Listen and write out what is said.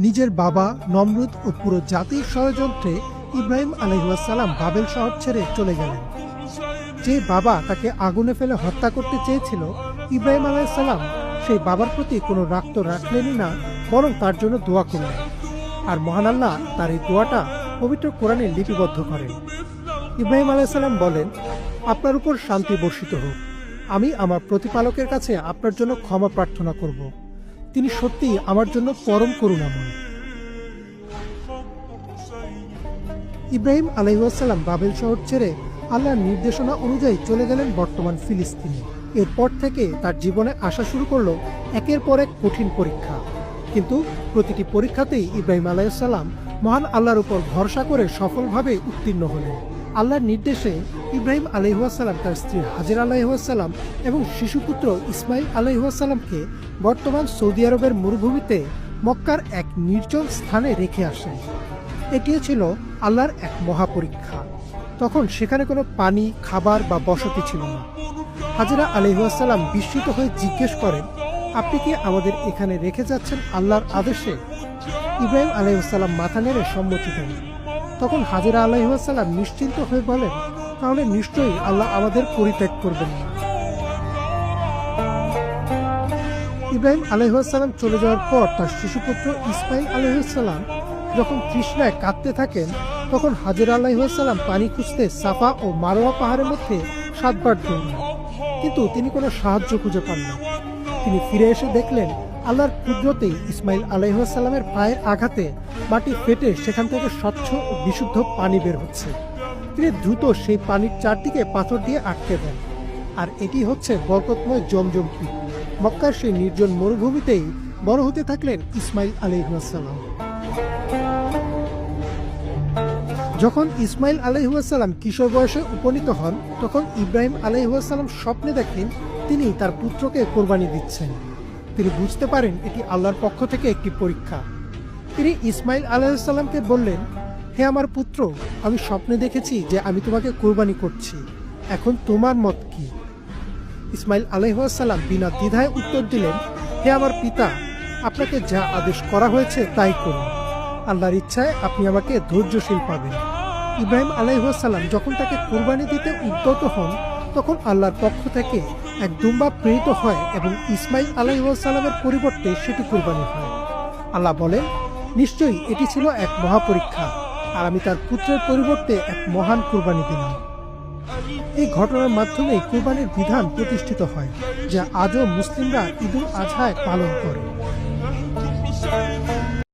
নিজের বাবা নমরুদ ও পুরো জাতির ষড়যন্ত্রে ইব্রাহিম আলাইহিসসালাম বাবেল শহর ছেড়ে চলে গেলেন। যে বাবা তাকে আগুনে ফেলে হত্যা করতে চেয়েছিল, ইব্রাহিম আলাইহিসসালাম সেই বাবার প্রতি কোনো রাগ তো রাখলেনই না, বরং তার জন্য দোয়া করলেন। আর মহান আল্লাহ তার এই দোয়াটা পবিত্র কোরআনে লিপিবদ্ধ করেন। ইব্রাহিম আলাইহিসসালাম বলেন, আপনার উপর শান্তি বর্ষিত হোক। আমি আমার প্রতিপালকের কাছে আপনার জন্য ক্ষমা প্রার্থনা করব। তিনি সত্যিই আমার জন্য পরম করুণাময়। ইব্রাহিম আলাইহিসসালাম বাবেল শহর ছেড়ে আল্লাহর নির্দেশনা অনুযায়ী চলে গেলেন বর্তমান ফিলিস্তিনে। এরপর থেকে তার জীবনে আসা শুরু করলো একের পর এক কঠিন পরীক্ষা। কিন্তু প্রতিটি পরীক্ষাতেই ইব্রাহিম আলাইহিসসালাম মহান আল্লাহর উপর ভরসা করে সফলভাবে উত্তীর্ণ হলেন। আল্লাহর নির্দেশে ইব্রাহিম আলাইহিসসালাম তার স্ত্রী হাজেরা আলাইহিসসালাম এবং শিশুপুত্র ইসমাইল আলাইহিসসালামকে বর্তমান সৌদি আরবের মরুভূমিতে মক্কার এক নির্জন স্থানে রেখে আসেন। এটিও ছিল আল্লাহর এক মহাপরীক্ষা। তখন সেখানে কোনো পানি, খাবার বা বসতি ছিল না। হাজেরা আলাইহিসসালাম বিস্মিত হয়ে জিজ্ঞেস করেন, আপনি কি আমাদের এখানে রেখে যাচ্ছেন আল্লাহর আদেশে? ইব্রাহিম আলাইহিসসালাম মাথা নেড়ে সম্মতি দেন। তখন হাজেরা আলাইহিসসালাম নিশ্চিন্ত হয়ে বলেন, তাহলে নিশ্চয়ই আল্লাহ আমাদের পরিত্যাগ করবেন না। ইব্রাহিম আলাইহিসসালাম চলে যাওয়ার পর তার শিশুপুত্র ইসমাইল আলাইহিসসালাম যখন তৃষ্ণায় কাঁদতে থাকেন, তখন হাজেরা আলাইহিসসালাম পানি খুঁজতে সাফা ও মারোয়া পাহাড়ের মধ্যে 7 বার দৌড়ান, কিন্তু তিনি কোনো সাহায্য খুঁজে পান না। তিনি ফিরে এসে দেখলেন আল্লাহর কুদরতেই ইসমাইল আলাইহিসসালামের পায়ের আঘাতে মাটি ফেটে সেখান থেকে স্বচ্ছ ও বিশুদ্ধ পানি বের হচ্ছে। তিনি দ্রুত সেই পানির চারদিকে পাথর দিয়ে আটকে দেন। আর এটি হচ্ছে বরকতময় জমজম কূপ। মক্কার সেই নির্জন মরুভূমিতেই বড় হতে থাকলেন ইসমাইল আলাইহিসসালাম। যখন ইসমাইল আলাইহিসসালাম কিশোর বয়সে উপনীত হন, তখন ইব্রাহিম আলাইহিসসালাম স্বপ্নে দেখেন তিনি তার পুত্রকে কোরবানি দিচ্ছেন। তিনি বুঝতে পারেন এটি আল্লাহর পক্ষ থেকে একটি পরীক্ষা। তিনি ইসমাইল আলাইহিসসালামকে বললেন, হে আমার পুত্র, আমি স্বপ্নে দেখেছি যে আমি তোমাকে কোরবানি করছি, এখন তোমার মত কি? ইসমাইল আলাইহিসসালাম বিনা দ্বিধায় উত্তর দিলেন, হে আমার পিতা, আপনাকে যা আদেশ করা হয়েছে তাই করুন। আল্লাহর ইচ্ছায় আপনি আমাকে ধৈর্যশীল পাবেন। ইব্রাহিম আলাইহিসসালাম যখন তাকে কোরবানি দিতে উদ্যত হন, তখন আল্লাহর পক্ষ থেকে এক দুম্বা প্রেরিত হয় এবং ইসমাইল আলাইহিসসালামের পরিবর্তে সেটি কোরবানি হয়। আল্লাহ বলেন, নিশ্চয়ই এটি ছিল এক মহাপরীক্ষা, আর আমি তার পুত্রের পরিবর্তে এক মহান কোরবানি দিলাম। এই ঘটনার মাধ্যমে কোরবানির বিধান প্রতিষ্ঠিত হয়, যা আজও মুসলিমরা ঈদুল আজহায় পালন করে।